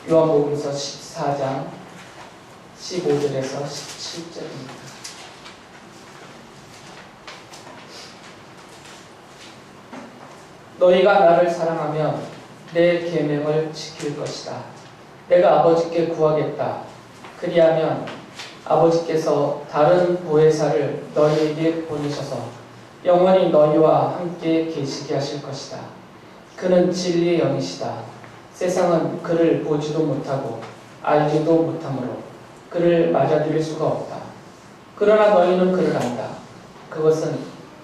요한복음서 14장 15절에서 17절입니다. 너희가 나를 사랑하면 내 계명을 지킬 것이다. 내가 아버지께 구하겠다. 그리하면 아버지께서 다른 보혜사를 너희에게 보내셔서 영원히 너희와 함께 계시게 하실 것이다. 그는 진리의 영이시다. 세상은 그를 보지도 못하고 알지도 못하므로 그를 맞아들일 수가 없다. 그러나 너희는 그를 안다. 그것은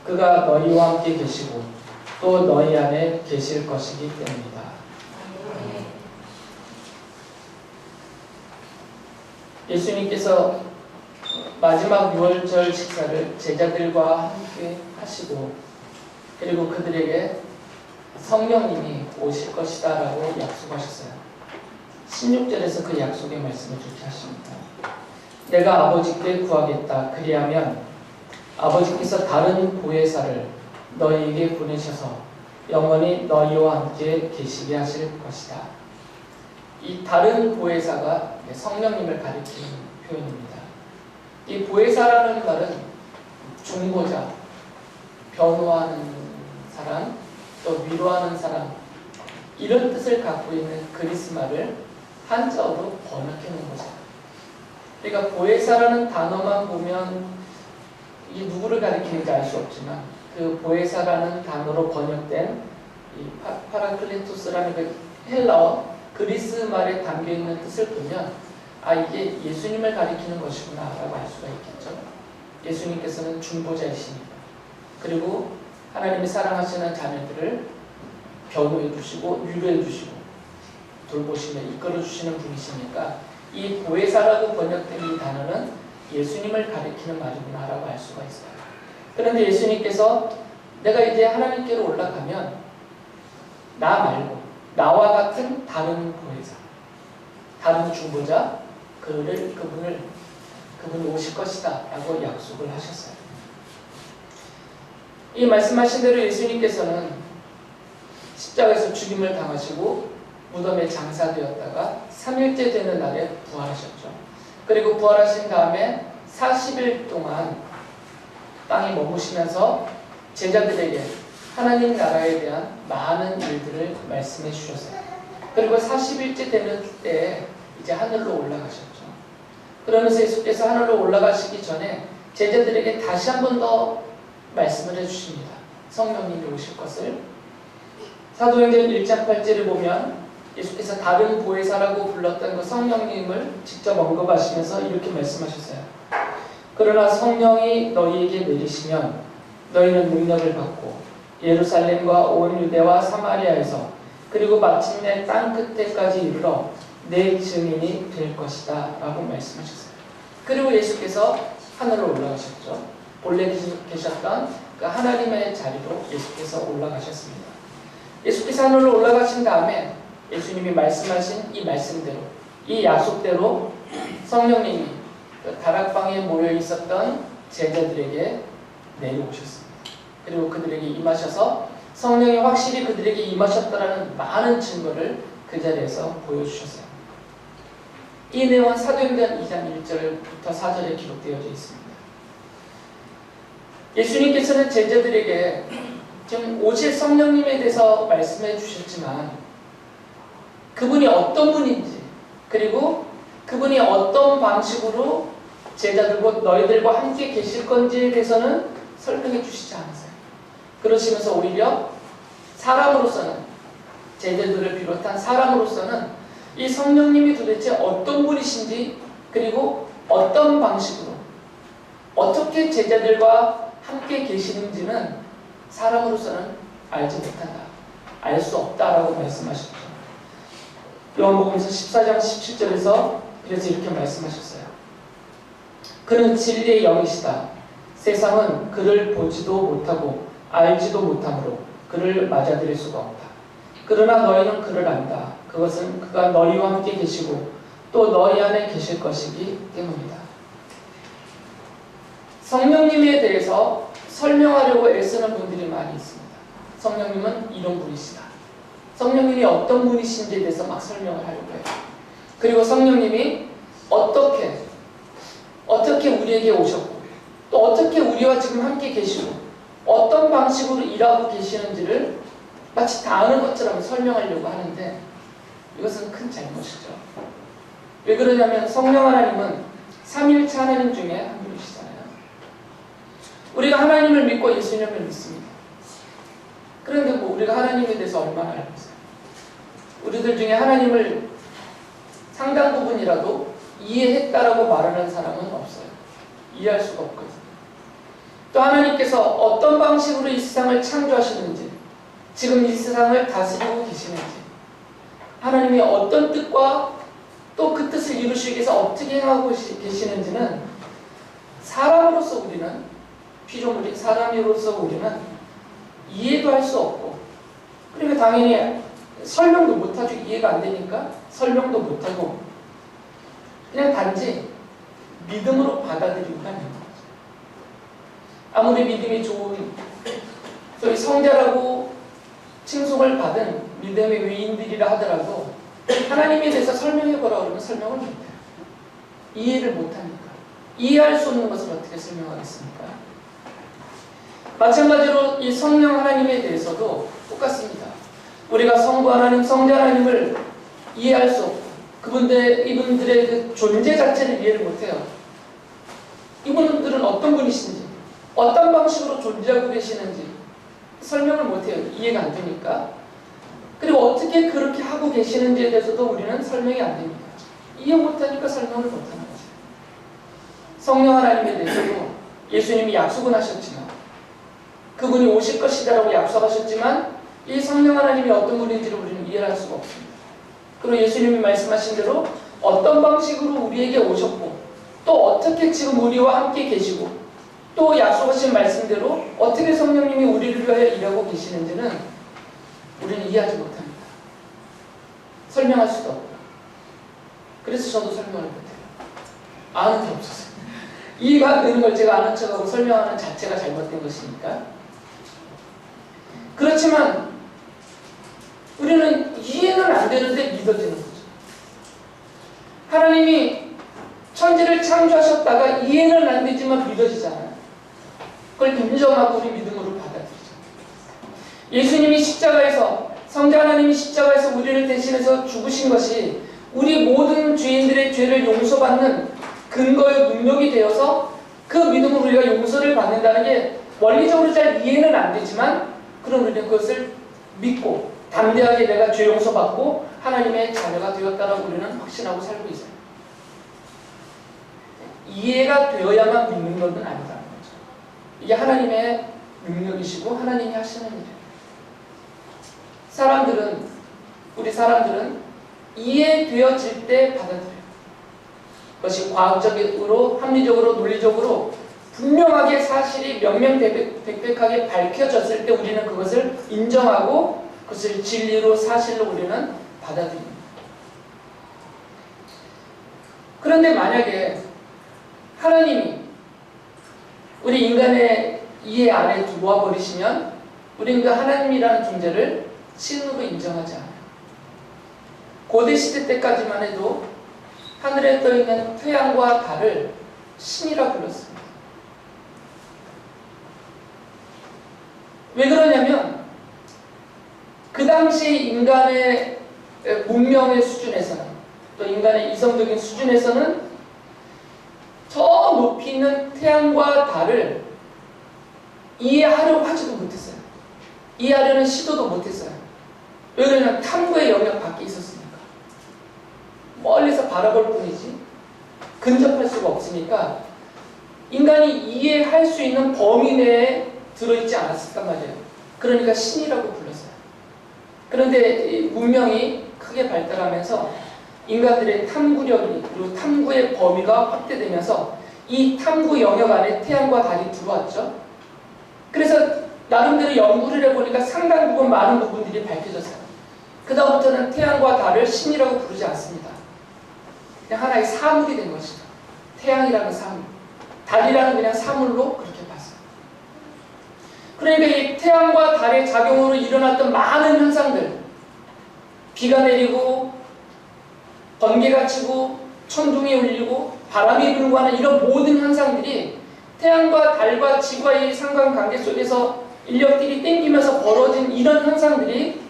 그가 너희와 함께 계시고 또 너희 안에 계실 것이기 때문이다. 예수님께서 마지막 유월절 식사를 제자들과 함께 하시고 그리고 그들에게 성령님이 오실 것이다 라고 약속하셨어요. 16절에서 그 약속의 말씀을 이렇게 하십니다. 내가 아버지께 구하겠다. 그리하면 아버지께서 다른 보혜사를 너희에게 보내셔서 영원히 너희와 함께 계시게 하실 것이다. 이 다른 보혜사가 성령님을 가리키는 표현입니다. 이 보혜사라는 말은 중보자, 변호하는 사람, 또 위로하는 사람 이런 뜻을 갖고 있는 그리스 말을 한자어로 번역해 놓은 거죠. 그러니까 보혜사라는 단어만 보면 이게 누구를 가리키는지 알 수 없지만 그 보혜사라는 단어로 번역된 이 파라클리토스라는 그 헬라어 그리스 말에 담겨 있는 뜻을 보면 아 이게 예수님을 가리키는 것이구나 라고 알 수가 있겠죠. 예수님께서는 중보자이시니까 그리고 하나님이 사랑하시는 자녀들을 변호해 주시고 위로해 주시고 돌보시며 이끌어 주시는 분이시니까 이 보혜사라고 번역된 이 단어는 예수님을 가리키는 말이구나 라고 알 수가 있어요. 그런데 예수님께서 내가 이제 하나님께로 올라가면 나 말고 나와 같은 다른 보혜사, 다른 중보자 그분이 오실 것이다 라고 약속을 하셨어요. 이 말씀하신 대로 예수님께서는 십자가에서 죽임을 당하시고 무덤에 장사되었다가 3일째 되는 날에 부활하셨죠. 그리고 부활하신 다음에 40일 동안 땅에 머무시면서 제자들에게 하나님 나라에 대한 많은 일들을 말씀해 주셨어요. 그리고 40일째 되는 때에 이제 하늘로 올라가셨죠. 그러면서 예수께서 하늘로 올라가시기 전에 제자들에게 다시 한 번 더 말씀을 해주십니다. 성령님이 오실 것을. 사도행전 1장 8절을 보면 예수께서 다른 보혜사라고 불렀던 그 성령님을 직접 언급하시면서 이렇게 말씀하셨어요. 그러나 성령이 너희에게 내리시면 너희는 능력을 받고 예루살렘과 온 유대와 사마리아에서 그리고 마침내 땅 끝에까지 이르러 내 증인이 될 것이다 라고 말씀하셨어요. 그리고 예수께서 하늘로 올라가셨죠. 본래 계셨던 그 하나님의 자리로 예수께서 올라가셨습니다. 예수께서 하늘로 올라가신 다음에 예수님이 말씀하신 이 말씀대로 이 약속대로 성령님이 그 다락방에 모여 있었던 제자들에게 내려오셨습니다. 그리고 그들에게 임하셔서 성령이 확실히 그들에게 임하셨다라는 많은 증거를 그 자리에서 보여주셨어요. 이 내용은 사도행전 2장 1절부터 4절에 기록되어져 있습니다. 예수님께서는 제자들에게 지금 오실 성령님에 대해서 말씀해 주셨지만 그분이 어떤 분인지 그리고 그분이 어떤 방식으로 제자들과 너희들과 함께 계실 건지에 대해서는 설명해 주시지 않으세요. 그러시면서 오히려 사람으로서는 제자들을 비롯한 사람으로서는 이 성령님이 도대체 어떤 분이신지 그리고 어떤 방식으로 어떻게 제자들과 함께 계시는지는 사람으로서는 알지 못한다. 알 수 없다라고 말씀하셨죠. 요한복음서 14장 17절에서 그래서 이렇게 말씀하셨어요. 그는 진리의 영이시다. 세상은 그를 보지도 못하고 알지도 못하므로 그를 맞아들일 수가 없다. 그러나 너희는 그를 안다. 그것은 그가 너희와 함께 계시고 또 너희 안에 계실 것이기 때문이다. 성령님에 대해서 설명하려고 애쓰는 분들이 많이 있습니다. 성령님은 이런 분이시다. 성령님이 어떤 분이신지에 대해서 막 설명을 하려고 해요. 그리고 성령님이 어떻게 우리에게 오셨고 또 어떻게 우리와 지금 함께 계시고 어떤 방식으로 일하고 계시는지를 마치 다 아는 것처럼 설명하려고 하는데 이것은 큰 잘못이죠. 왜 그러냐면 성령 하나님은 삼위일체 하나님 중에 한 분이시잖아요. 우리가 하나님을 믿고 예수님을 믿습니다. 그런데 우리가 하나님에 대해서 얼마나 알고 있어요? 우리들 중에 하나님을 상당 부분이라도 이해했다라고 말하는 사람은 없어요. 이해할 수가 없거든요. 또 하나님께서 어떤 방식으로 이 세상을 창조하시는지, 지금 이 세상을 다스리고 계시는지, 하나님이 어떤 뜻과 또 그 뜻을 이루시기 위해서 어떻게 행하고 계시는지는 사람으로서 우리는, 피조물인 사람으로서 우리는 이해도 할 수 없고, 그러니까 당연히 설명도 못하죠. 이해가 안 되니까 설명도 못하고 그냥 단지 믿음으로 받아들이고 하는 거죠. 아무리 믿음이 좋은 소위 성자라고 칭송을 받은 믿음의 위인들이라 하더라도 하나님에 대해서 설명해보라 그러면 설명을 못해요. 이해를 못하니까. 이해할 수 없는 것을 어떻게 설명하겠습니까? 마찬가지로 이 성령 하나님에 대해서도 똑같습니다. 우리가 성부 하나님, 성자 하나님을 이해할 수 없고 이분들의 그 존재 자체를 이해를 못해요. 이분들은 어떤 분이신지, 어떤 방식으로 존재하고 계시는지 설명을 못해요. 이해가 안 되니까. 그리고 어떻게 그렇게 하고 계시는지에 대해서도 우리는 설명이 안 됩니다. 이해 못하니까 설명을 못하는 거죠. 성령 하나님에 대해서도 예수님이 약속은 하셨지만, 그분이 오실 것이다라고 약속하셨지만 이 성령 하나님이 어떤 분인지를 우리는 이해할 수가 없습니다. 그리고 예수님이 말씀하신 대로 어떤 방식으로 우리에게 오셨고 또 어떻게 지금 우리와 함께 계시고 또 약속하신 말씀대로 어떻게 성령님이 우리를 위하여 일하고 계시는지는 우리는 이해하지 못합니다. 설명할 수도 없고. 그래서 저도 설명을 못해요. 아는 게 없었어요. 이해가 안 되는 걸 제가 아는 척하고 설명하는 자체가 잘못된 것이니까. 그렇지만 우리는 이해는 안 되는데 믿어지는 거죠. 하나님이 천지를 창조하셨다가 이해는 안 되지만 믿어지잖아요. 그걸 인정하고 우리 믿음으로 받아들이죠. 예수님이 십자가에서, 성자 하나님이 십자가에서 우리를 대신해서 죽으신 것이 우리 모든 죄인들의 죄를 용서받는 근거의 능력이 되어서 그 믿음으로 우리가 용서를 받는다는 게 원리적으로 잘 이해는 안 되지만 그럼 우리는 그것을 믿고 담대하게 내가 죄 용서받고 하나님의 자녀가 되었다라고 우리는 확신하고 살고 있어요. 이해가 되어야만 믿는 것은 아니다는 거죠. 이게 하나님의 능력이시고 하나님이 하시는 일이에요. 우리 사람들은 이해되어질 때 받아들여요. 그것이 과학적으로, 합리적으로, 논리적으로 분명하게 사실이 명명백백하게 밝혀졌을 때 우리는 그것을 인정하고 그것을 진리로, 사실로 우리는 받아들입니다. 그런데 만약에 하나님이 우리 인간의 이해 안에 들어와 버리시면 우리는 그 하나님이라는 존재를 신으로 인정하지 않아요. 고대 시대 때까지만 해도 하늘에 떠있는 태양과 달을 신이라 불렀습니다. 왜 그러냐면 그 당시 인간의 문명의 수준에서는 또 인간의 이성적인 수준에서는 저 높이 있는 태양과 달을 이해하려고 하지도 못했어요. 이해하려는 시도도 못했어요. 왜 그러냐면 탐구의 영역 밖에 있었으니까. 멀리서 바라볼 뿐이지 근접할 수가 없으니까 인간이 이해할 수 있는 범위 내에 들어있지 않았단 말이에요. 그러니까 신이라고 불렀어요. 그런데 문명이 크게 발달하면서 인간들의 탐구력이 그리고 탐구의 범위가 확대되면서 이 탐구 영역 안에 태양과 달이 들어왔죠. 그래서 나름대로 연구를 해보니까 상당 부분 많은 부분들이 밝혀졌어요. 그 다음부터는 태양과 달을 신이라고 부르지 않습니다. 그냥 하나의 사물이 된 것이죠. 태양이라는 사물, 달이라는 그냥 사물로 그렇게 봤어요. 그러니까 이 태양과 달의 작용으로 일어났던 많은 현상들, 비가 내리고 번개가 치고 천둥이 울리고 바람이 불고 하는 이런 모든 현상들이 태양과 달과 지구와의 상관관계 속에서 인력들이 땡기면서 벌어진 이런 현상들이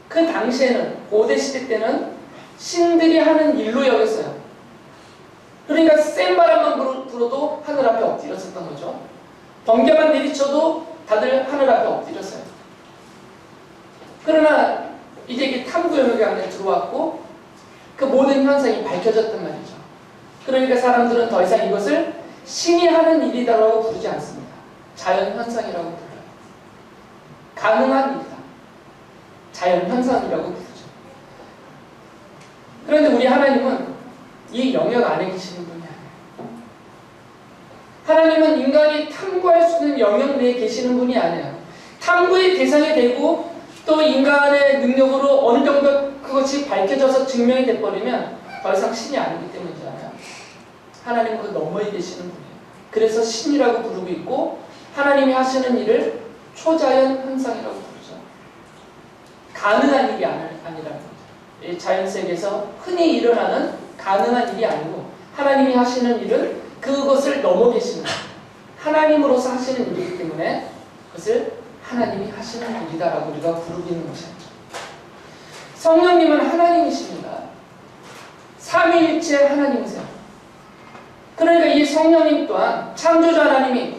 그 당시에는 고대 시대 때는 신들이 하는 일로 여겼어요. 그러니까 센 바람만 불어도 하늘 앞에 엎드렸었던 거죠. 번개만 내리쳐도 다들 하늘 앞에 엎드렸어요. 그러나 이제 이게 탐구 영역에 안에 들어왔고 그 모든 현상이 밝혀졌단 말이죠. 그러니까 사람들은 더 이상 이것을 신이 하는 일이다라고 부르지 않습니다. 자연현상이라고 불러요. 가능한 일이다. 자연현상이라고 부르죠. 그런데 우리 하나님은 이 영역 안에 계시는 분이 아니에요. 하나님은 인간이 탐구할 수 있는 영역 내에 계시는 분이 아니에요. 탐구의 대상이 되고 또 인간의 능력으로 어느 정도 그것이 밝혀져서 증명이 돼버리면 더 이상 신이 아니기 때문이잖아요. 하나님은 그 너머에 계시는 분이에요. 그래서 신이라고 부르고 있고 하나님이 하시는 일을 초자연 현상이라고 부르죠. 가능한 일이 아니라는 거죠. 자연세계에서 흔히 일어나는 가능한 일이 아니고 하나님이 하시는 일은 그것을 넘어 계시는 하나님으로서 하시는 일이기 때문에 그것을 하나님이 하시는 일이다라고 우리가 부르고 있는 것이죠. 성령님은 하나님이십니다. 삼위일체 하나님이세요. 그러니까 이 성령님 또한 창조자 하나님이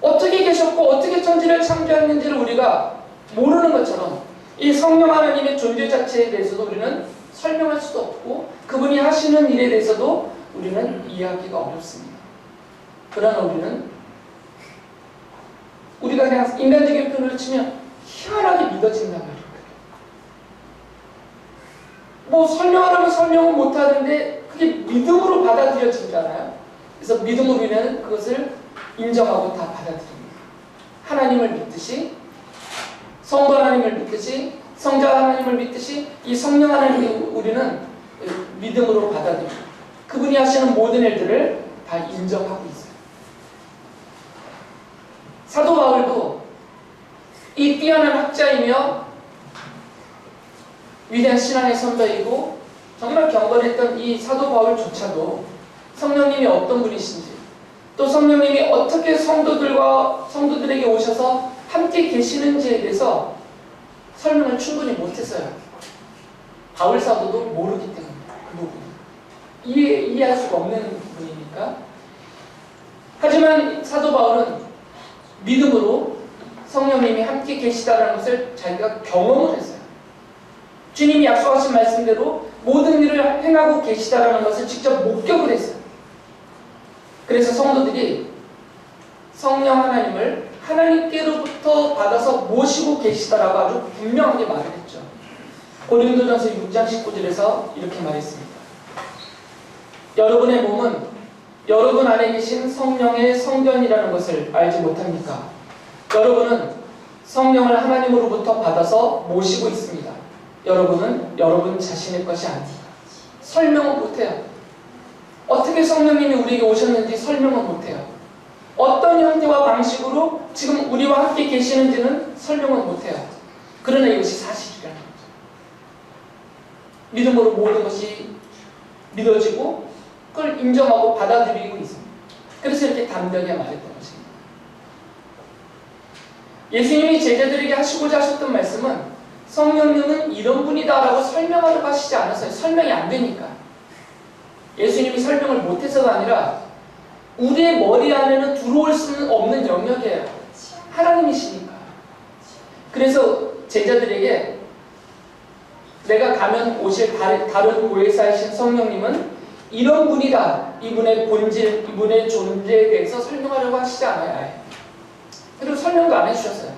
어떻게 계셨고 어떻게 천지를 창조했는지를 우리가 모르는 것처럼 이 성령 하나님의 존재 자체에 대해서도 우리는 설명할 수도 없고 그분이 하시는 일에 대해서도 우리는 이해하기가 어렵습니다. 그러나 우리가 그냥 인간적인 표현을 치면 희한하게 믿어진단 말이에요. 뭐 설명하려면 설명은 못하는데 그게 믿음으로 받아들여지잖아요. 그래서 믿음으로 우리는 그것을 인정하고 다 받아들입니다. 하나님을 믿듯이 성도 하나님을 믿듯이 성자 하나님을 믿듯이 이 성령 하나님을 우리는 믿음으로 받아들입니다. 그분이 하시는 모든 일들을 다 인정하고 있어요. 사도 바울도 이 뛰어난 학자이며 위대한 신앙의 선배이고 정말 경건했던 이 사도 바울조차도 성령님이 어떤 분이신지 또 성령님이 어떻게 성도들에게 오셔서 함께 계시는지에 대해서 설명을 충분히 못했어요. 바울 사도도 모르기 때문에 그 부분 이해할 수가 없는 부분이니까. 하지만 사도 바울은 믿음으로 성령님이 함께 계시다는 것을 자기가 경험을 했어요. 주님이 약속하신 말씀대로 모든 일을 행하고 계시다는 것을 직접 목격을 했어요. 그래서 성도들이 성령 하나님을 하나님께로부터 받아서 모시고 계시다라고 아주 분명하게 말을 했죠. 고린도전서 6장 19절에서 이렇게 말했습니다. 여러분의 몸은 여러분 안에 계신 성령의 성전이라는 것을 알지 못합니까? 여러분은 성령을 하나님으로부터 받아서 모시고 있습니다. 여러분은 여러분 자신의 것이 아닙니다. 설명은 못해요. 어떻게 성령님이 우리에게 오셨는지 설명은 못해요. 어떤 형태와 방식으로 지금 우리와 함께 계시는지는 설명은 못해요. 그러나 이것이 사실이라는 거죠. 믿음으로 모든 것이 믿어지고 그걸 인정하고 받아들이고 있습니다. 그래서 이렇게 담대하게 말했던 것입니다. 예수님이 제자들에게 하시고자 하셨던 말씀은 성령님은 이런 분이다라고 설명하려고 하시지 않았어요. 설명이 안 되니까. 예수님이 설명을 못해서가 아니라 우리의 머리 안에는 들어올 수는 없는 영역이에요. 하나님이시니까. 그래서 제자들에게 내가 가면 오실 다른 보혜사이신 성령님은 이런 분이다. 이분의 본질, 이분의 존재에 대해서 설명하려고 하시지 않아요. 그리고 설명도 안 해주셨어요.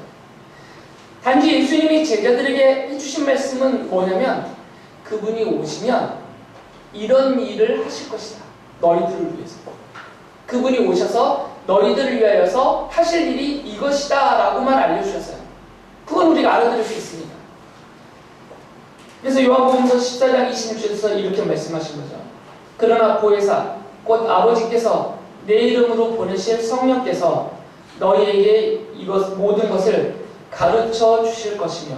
단지 예수님이 제자들에게 해주신 말씀은 뭐냐면 그분이 오시면 이런 일을 하실 것이다. 너희들을 위해서. 그분이 오셔서 너희들을 위하여서 하실 일이 이것이다 라고만 알려주셨어요. 그건 우리가 알아들을 수 있습니다. 그래서 요한복음서 14장 26절에서 이렇게 말씀하신 거죠. 그러나 보혜사 곧 아버지께서 내 이름으로 보내실 성령께서 너희에게 이것 모든 것을 가르쳐 주실 것이며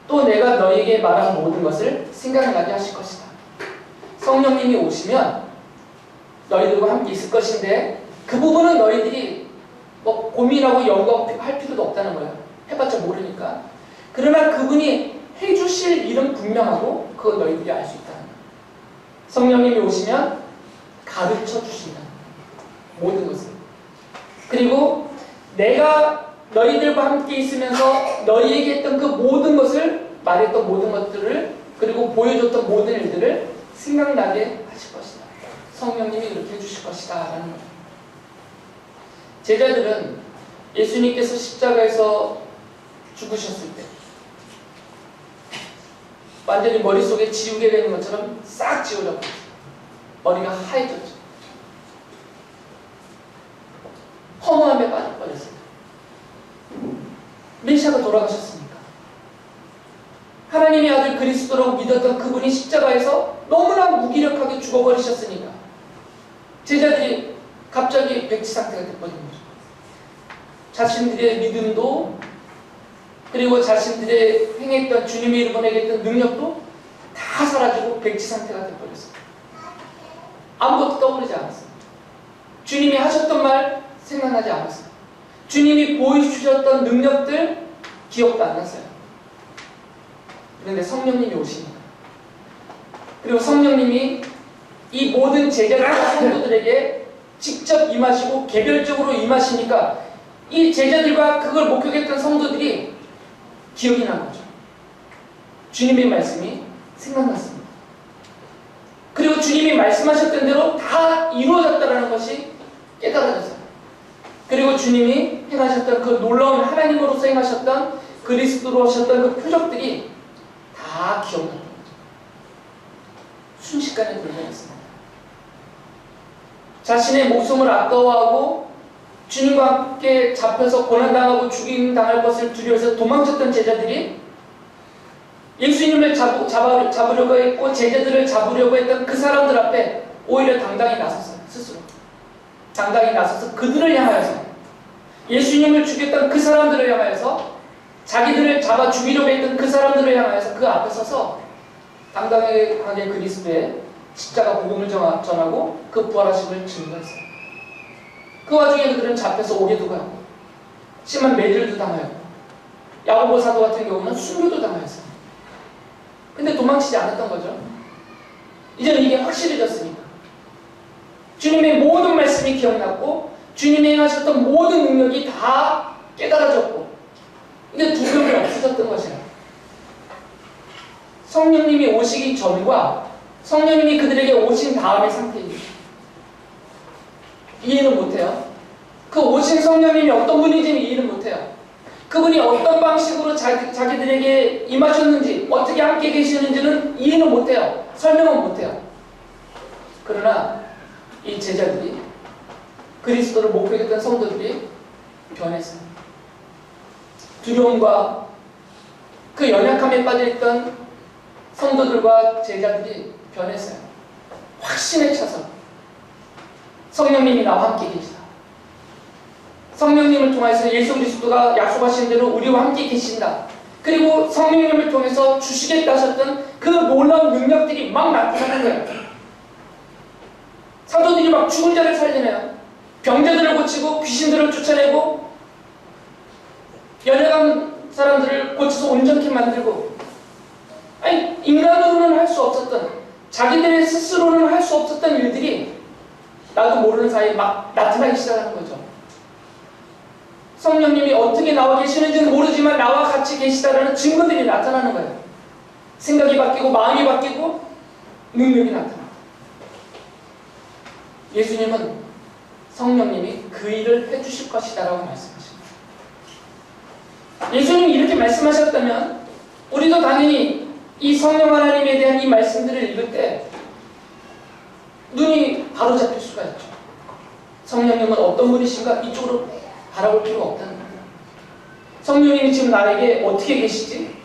또 내가 너희에게 말한 모든 것을 생각나게 하실 것이다. 성령님이 오시면 너희들과 함께 있을 것인데 그 부분은 너희들이 뭐 고민하고 연구하고 할 필요도 없다는 거예요. 해봤자 모르니까. 그러나 그분이 해주실 일은 분명하고 그거 너희들이 알 수 있다는 거예요. 성령님이 오시면 가르쳐 주신다. 모든 것을. 그리고 내가 너희들과 함께 있으면서 너희에게 했던 그 모든 것을, 말했던 모든 것들을, 그리고 보여줬던 모든 일들을 생각나게 하실 것이다. 성령님이 그렇게 해주실 것이다 라는 거예요. 제자들은 예수님께서 십자가에서 죽으셨을 때 완전히 머릿속에 지우개가 있는 것처럼 싹 지워져 버렸어요. 머리가 하얘졌죠. 허무함에 빠져버렸어요. 메시아가 돌아가셨으니까. 하나님의 아들 그리스도라고 믿었던 그분이 십자가에서 너무나 무기력하게 죽어버리셨으니까 제자들이 갑자기 백지 상태가 돼버린 거죠. 자신들의 믿음도 그리고 자신들의 행했던 주님의 이름으로 행했던 능력도 다 사라지고 백지 상태가 돼버렸어요. 아무것도 떠오르지 않았어요. 주님이 하셨던 말 생각나지 않았어요. 주님이 보여주셨던 능력들 기억도 안 났어요. 그런데 성령님이 오시니까, 그리고 성령님이 이 모든 제자들과 성도들에게 직접 임하시고 개별적으로 임하시니까 이 제자들과 그걸 목격했던 성도들이 기억이 난 거죠. 주님의 말씀이 생각났습니다. 그리고 주님이 말씀하셨던 대로 다 이루어졌다는 것이 깨달아졌어요. 그리고 주님이 행하셨던 그 놀라운 하나님으로서 행하셨던 그리스도로 하셨던 그 표적들이 다 기억났던 거죠. 순식간에 돌변했습니다. 자신의 목숨을 아까워하고 주님과 함께 잡혀서 고난당하고 죽임당할 것을 두려워해서 도망쳤던 제자들이 예수님을 잡으려고 했고 제자들을 잡으려고 했던 그 사람들 앞에 오히려 당당히 나섰어요. 스스로 당당히 나서서 그들을 향하여서, 예수님을 죽였던 그 사람들을 향하여서, 자기들을 잡아 죽이려고 했던 그 사람들을 향하여서 그 앞에 서서 당당하게 그리스도의 십자가 복음을 전하고 그 부활하심을 증거했어요. 그 와중에 그들은 잡혀서 오게도 가고 심한 매질도 당하였고 야고보 사도 같은 경우는 순교도 당하였어요. 근데 도망치지 않았던 거죠. 이제는 이게 확실해졌으니까. 주님의 모든 말씀이 기억났고 주님이 행하셨던 모든 능력이 다 깨달아졌고 이게 두려움이 없어졌던 것이에요. 성령님이 오시기 전과 성령님이 그들에게 오신 다음의 상태입니다. 이해는 못해요. 그 오신 성령님이 어떤 분인지는 이해는 못해요. 그분이 어떤 방식으로 자기들에게 임하셨는지, 어떻게 함께 계시는지는 이해는 못해요. 설명은 못해요. 그러나 이 제자들이, 그리스도를 목격했던 성도들이 변했어요. 두려움과 그 연약함에 빠져있던 성도들과 제자들이 변했어요. 확신에 차서 성령님이 나와 함께 계시다. 성령님을 통해서 예수 그리스도가 약속하신 대로 우리와 함께 계신다. 그리고 성령님을 통해서 주시겠다 하셨던 그 놀라운 능력들이 막 나타나는 거예요. 사도들이 막 죽은 자를 살리네요. 병자들을 고치고 귀신들을 쫓아내고 연약한 사람들을 고쳐서 온전케 만들고, 아니 인간으로는 할 수 없었던, 자기들의 스스로는 할 수 없었던 일들이 나도 모르는 사이에 막 나타나기 시작하는 거죠. 성령님이 어떻게 나와 계시는지는 모르지만 나와 같이 계시다라는 증거들이 나타나는 거예요. 생각이 바뀌고 마음이 바뀌고 능력이 나타나요. 예수님은 성령님이 그 일을 해주실 것이다 라고 말씀하십니다. 예수님이 이렇게 말씀하셨다면 우리도 당연히 이 성령 하나님에 대한 이 말씀들을 읽을 때 눈이 바로 잡힐 수가 있죠. 성령님은 어떤 분이신가 이쪽으로 바라볼 필요가 없다는 겁니다. 성령님이 지금 나에게 어떻게 계시지?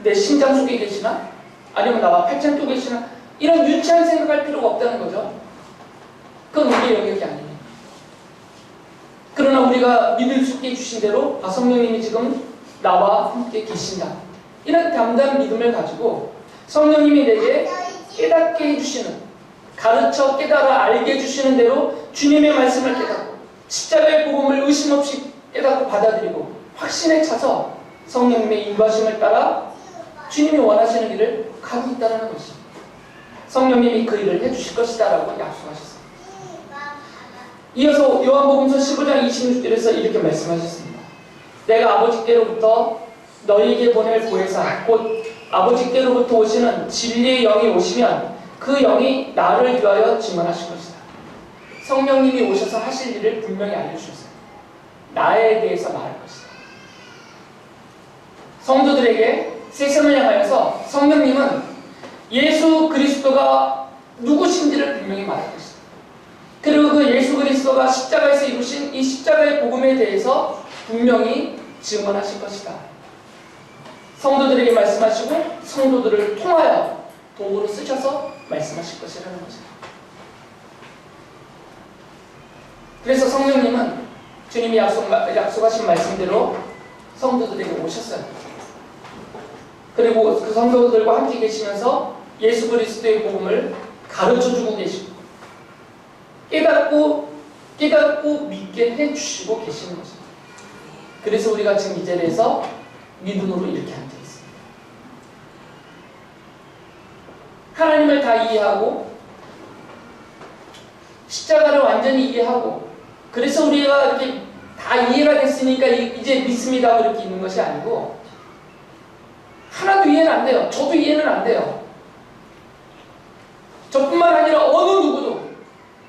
내 심장 속에 계시나? 아니면 나와 팔짱 껴 계시나? 이런 유치한 생각할 필요가 없다는 거죠. 그건 우리의 영역이 아닙니다. 그러나 우리가 믿을 수 있게 해주신 대로 성령님이 지금 나와 함께 계신다. 이런 담대한 믿음을 가지고 성령님이 내게 깨닫게 해주시는, 가르쳐 깨달아 알게 해주시는 대로 주님의 말씀을 깨닫고 십자가의 복음을 의심 없이 깨닫고 받아들이고 확신에 차서 성령님의 인도하심을 따라 주님이 원하시는 길을 가고 있다는 것입니다. 성령님이 그 일을 해주실 것이다 라고 약속하셨습니다. 이어서 요한복음서 15장 26절에서 이렇게 말씀하셨습니다. 내가 아버지께로부터 너희에게 보낼 보혜사 곧 아버지께로부터 오시는 진리의 영이 오시면 그 영이 나를 위하여 증언하실 것이다. 성령님이 오셔서 하실 일을 분명히 알려주셨어요. 나에 대해서 말할 것이다. 성도들에게 세상을 향하여서 성령님은 예수 그리스도가 누구신지를 분명히 말할 것이다. 그리고 그 예수 그리스도가 십자가에서 이루신 이 십자가의 복음에 대해서 분명히 증언하실 것이다. 성도들에게 말씀하시고 성도들을 통하여 도구로 쓰셔서 말씀하실 것이라는 것입니다. 그래서 성령님은 주님이 약속하신 말씀대로 성도들에게 오셨어요. 그리고 그 성도들과 함께 계시면서 예수 그리스도의 복음을 가르쳐주고 계시고 깨닫고 믿게 해주시고 계시는 것입니다. 그래서 우리가 지금 이 자리에서 믿음으로 이렇게 앉아 있습니다. 하나님을 다 이해하고 십자가를 완전히 이해하고 그래서 우리가 이렇게 다 이해가 됐으니까 이제 믿습니다 이렇게 있는 것이 아니고 하나도 이해는 안 돼요. 저도 이해는 안 돼요. 저뿐만 아니라 어느 누구도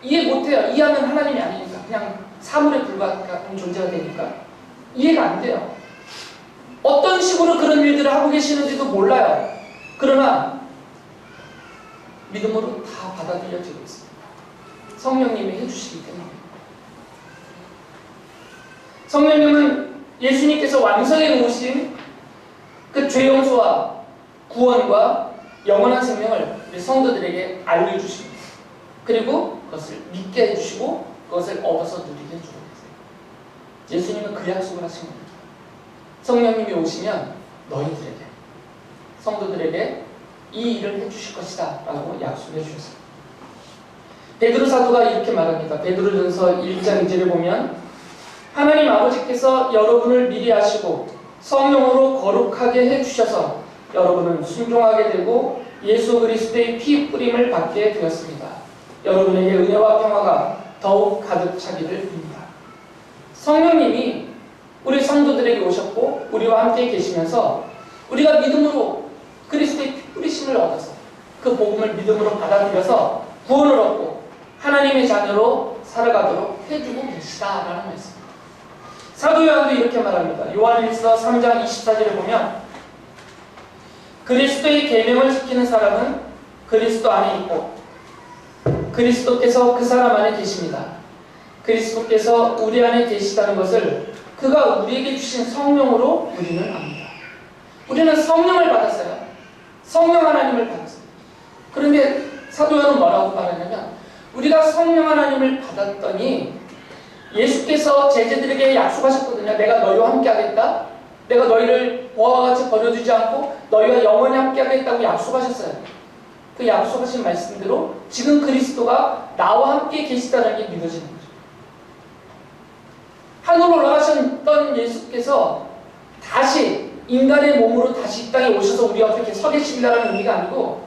이해 못해요. 이해하면 하나님이 아니니까 그냥 사물에 불과한 존재가 되니까 이해가 안 돼요. 어떤 식으로 그런 일들을 하고 계시는지도 몰라요. 그러나 믿음으로 다 받아들여지고 있습니다. 성령님이 해주시기 때문에. 성령님은 예수님께서 완성해 놓으신 그 죄 용서와 구원과 영원한 생명을 우리 성도들에게 알려주십니다. 그리고 그것을 믿게 해주시고 그것을 얻어서 누리게 해주고 계세요. 예수님은 그 약속을 하신 겁니다. 성령님이 오시면 너희들에게, 성도들에게 이 일을 해주실 것이다 라고 약속해 주셨습니다. 베드로 사도가 이렇게 말합니다. 베드로전서 1장 2절에 보면 하나님 아버지께서 여러분을 미리 아시고 성령으로 거룩하게 해주셔서 여러분은 순종하게 되고 예수 그리스도의 피 뿌림을 받게 되었습니다. 여러분에게 은혜와 평화가 더욱 가득 차기를 빕니다. 성령님이 우리 성도들에게 오셨고 우리와 함께 계시면서 우리가 믿음으로 그리스도의 피 뿌리심을 얻어서 그 복음을 믿음으로 받아들여서 구원을 얻고 하나님의 자녀로 살아가도록 해주고 계시다라는 말씀입니다. 사도 요한도 이렇게 말합니다. 요한일서 3장 24절에 보면 그리스도의 계명을 지키는 사람은 그리스도 안에 있고 그리스도께서 그 사람 안에 계십니다. 그리스도께서 우리 안에 계시다는 것을 그가 우리에게 주신 성령으로 우리는 압니다. 우리는 성령을 받았어요. 성령 하나님을 받았어요. 그런데 사도 요한은 뭐라고 말하냐면 우리가 성령 하나님을 받았더니 예수께서 제자들에게 약속하셨거든요. 내가 너희와 함께 하겠다. 내가 너희를 보아와 같이 버려두지 않고 너희와 영원히 함께 하겠다고 약속하셨어요. 그 약속하신 말씀대로 지금 그리스도가 나와 함께 계시다는 게 믿어지는 거죠. 하늘로 올라가셨던 예수께서 다시 인간의 몸으로 다시 이 땅에 오셔서 우리 앞에 서 계신다는 의미가 아니고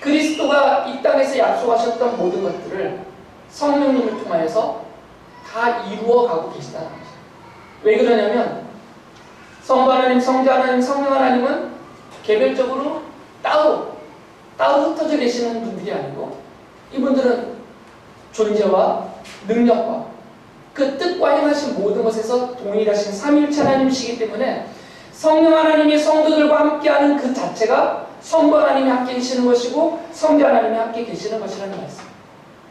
그리스도가 이 땅에서 약속하셨던 모든 것들을 성령님을 통하여서 다 이루어가고 계시다는 거죠. 왜 그러냐면 성부 하나님, 성자 하나님, 성령 하나님은 개별적으로 따로 흩어져 계시는 분들이 아니고 이분들은 존재와 능력과 그 뜻과 행하신 모든 것에서 동일하신 삼위일체 하나님이시기 때문에 성령 하나님이 성도들과 함께하는 그 자체가 성부 하나님이 함께 계시는 것이고 성자 하나님이 함께 계시는 것이라는 말씀.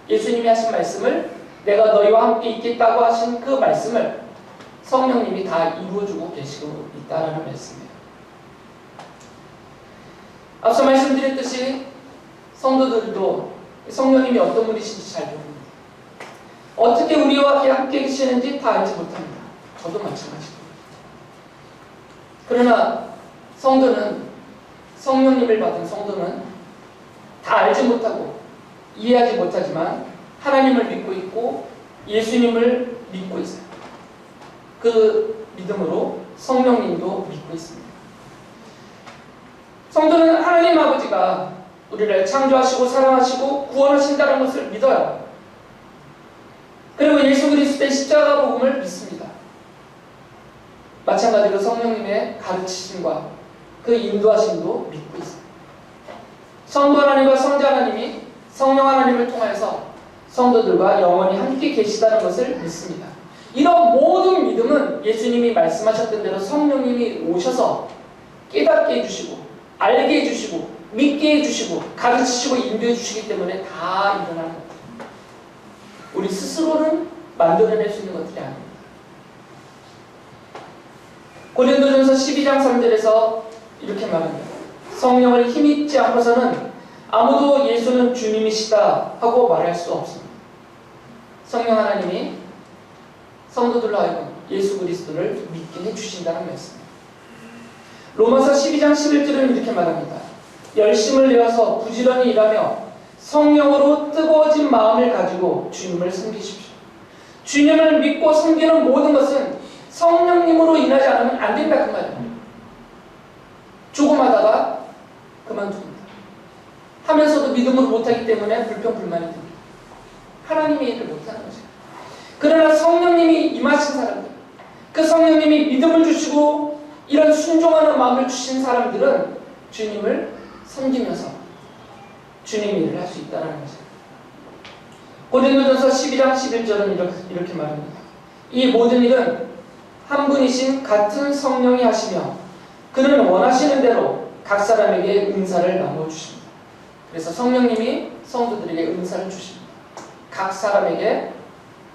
예수님이 하신 말씀을 내가 너희와 함께 있겠다고 하신 그 말씀을 성령님이 다 이루어주고 계시고 있다는 말씀이에요. 앞서 말씀드렸듯이 성도들도 성령님이 어떤 분이신지 잘 모릅니다. 어떻게 우리와 함께 계시는지 다 알지 못합니다. 저도 마찬가지입니다. 그러나 성령님을 받은 성도는 다 알지 못하고 이해하지 못하지만 하나님을 믿고 있고 예수님을 믿고 있어요. 그 믿음으로 성령님도 믿고 있습니다. 성도는 하나님 아버지가 우리를 창조하시고 사랑하시고 구원하신다는 것을 믿어요. 그리고 예수 그리스도의 십자가 복음을 믿습니다. 마찬가지로 성령님의 가르치심과 그 인도하심도 믿고 있습니다. 성부 하나님과 성자 하나님이 성령 하나님을 통해서 성도들과 영원히 함께 계시다는 것을 믿습니다. 이런 모든 믿음은 예수님이 말씀하셨던 대로 성령님이 오셔서 깨닫게 해주시고 알게 해주시고 믿게 해주시고 가르치시고 인도해 주시기 때문에 다 일어나는 것입니다. 우리 스스로는 만들어낼 수 있는 것들이 아닙니다. 고린도전서 12장 3절에서 이렇게 말합니다. 성령을 힘입지 않고서는 아무도 예수는 주님이시다 하고 말할 수 없습니다. 성령 하나님이 성도들로 하여금 예수 그리스도를 믿게 해주신다는 말씀입니다. 로마서 12장 11절은 이렇게 말합니다. 열심을 내어서 부지런히 일하며 성령으로 뜨거워진 마음을 가지고 주님을 섬기십시오. 주님을 믿고 섬기는 모든 것은 성령님으로 인하지 않으면 안 된다 그 말이에요. 조금 하다가 그만둡니다. 하면서도 믿음으로 못하기 때문에 불평불만이 듭니다. 하나님의 일을 못하는 거죠. 그러나 성령님이 임하신 사람들, 그 성령님이 믿음을 주시고 이런 순종하는 마음을 주신 사람들은 주님을 섬기면서 주님의 일을 할 수 있다는 거죠. 고린도전서 12장 11절은 이렇게 말합니다. 이 모든 일은 한 분이신 같은 성령이 하시며 그는 원하시는 대로 각 사람에게 은사를 나누어 주십니다. 그래서 성령님이 성도들에게 은사를 주십니다. 각 사람에게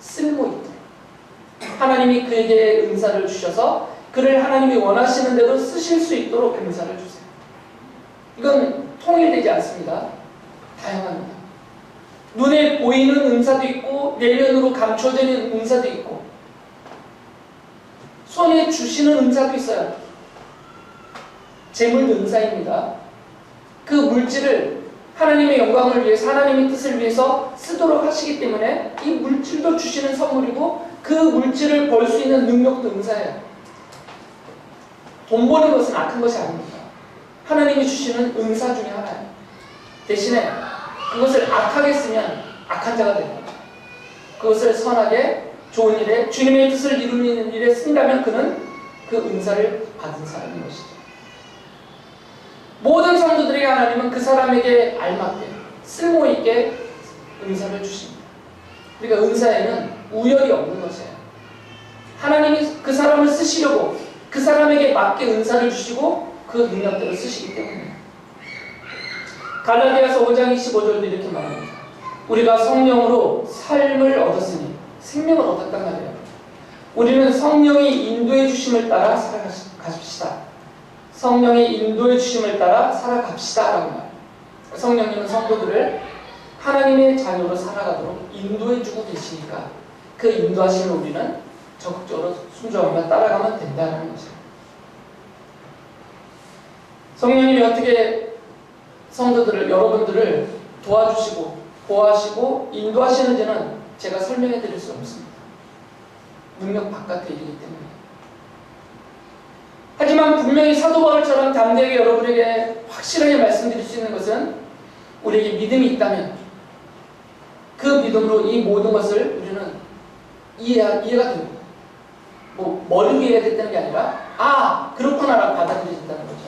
쓸모있도록 하나님이 그에게 은사를 주셔서 그를 하나님이 원하시는 대로 쓰실 수 있도록 은사를 주세요. 이건 통일되지 않습니다. 다양합니다. 눈에 보이는 은사도 있고 내면으로 감춰지는 은사도 있고 손에 주시는 은사도 있어요. 재물 은사입니다. 그 물질을 하나님의 영광을 위해서 하나님의 뜻을 위해서 쓰도록 하시기 때문에 이 물질도 주시는 선물이고 그 물질을 벌 수 있는 능력도 은사예요. 돈 버는 것은 악한 것이 아닙니다. 하나님이 주시는 은사 중에 하나예요. 대신에 그것을 악하게 쓰면 악한 자가 됩니다. 그것을 선하게 좋은 일에 주님의 뜻을 이루는 일에 쓴다면 그는 그 은사를 받은 사람인 것이죠. 모든 성도들에게 하나님은 그 사람에게 알맞게 쓸모있게 은사를 주십니다. 그러니까 은사에는 우열이 없는 것이에요. 하나님이 그 사람을 쓰시려고 그 사람에게 맞게 은사를 주시고 그 능력대로 쓰시기 때문에 갈라디아서 5장 25절도 이렇게 말합니다. 우리가 성령으로 삶을 얻었으니 생명을 얻었단 말이에요. 우리는 성령이 인도해 주심을 따라 살아갑시다. 성령의 인도해 주심을 따라 살아갑시다 라고 말해요. 성령님은 성도들을 하나님의 자녀로 살아가도록 인도해 주고 계시니까 그 인도하심을 우리는 적극적으로 순종하며 따라가면 된다는 것이에요. 성령님이 어떻게 성도들을, 여러분들을 도와주시고 보호하시고 인도하시는지는 제가 설명해 드릴 수 없습니다. 능력 바깥의 일이기 때문에. 하지만 분명히 사도 바울처럼 담대하게 여러분에게 확실하게 말씀드릴 수 있는 것은 우리에게 믿음이 있다면 그 믿음으로 이 모든 것을 우리는 이해가 됩니다. 머리로 이해됐다는 게 아니라 그렇구나라고 받아들여진다는 거죠.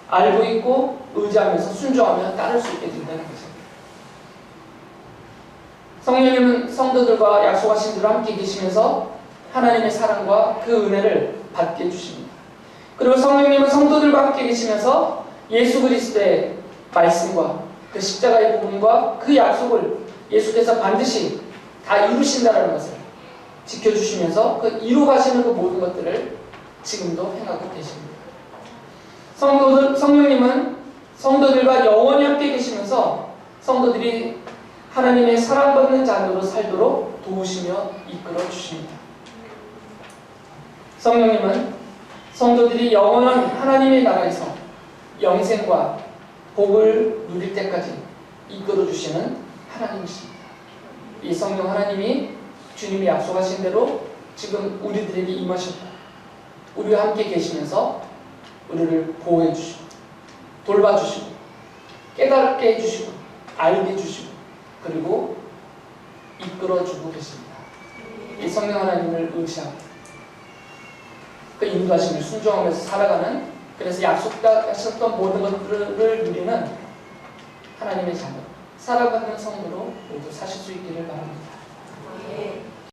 알고 있고 의지하면서 순종하며 따를 수 있게 된다는 거죠. 성령님은 성도들과 약속하신 대로 함께 계시면서 하나님의 사랑과 그 은혜를 받게 해주십니다. 그리고 성령님은 성도들과 함께 계시면서 예수 그리스도의 말씀과 그 십자가의 복음과 그 약속을 예수께서 반드시 다 이루신다는 것을 지켜주시면서 그 이루가시는 그 모든 것들을 지금도 행하고 계십니다. 성령님은 성도들과 영원히 함께 계시면서 성도들이 하나님의 사랑받는 자녀로 살도록 도우시며 이끌어 주십니다. 성령님은 성도들이 영원한 하나님의 나라에서 영생과 복을 누릴 때까지 이끌어 주시는 하나님이십니다. 이 성령 하나님이 주님이 약속하신 대로 지금 우리들에게 임하셨다. 우리와 함께 계시면서 우리를 보호해 주시고 돌봐주시고 깨닫게 해주시고 알게 해주시고 그리고 이끌어주고 계십니다. 이 성령 하나님을 의지하고 그 인도하심을 순종하면서 살아가는, 그래서 약속하셨던 모든 것들을 누리는 하나님의 자녀, 살아가는 성도로 모두 사실 수 있기를 바랍니다.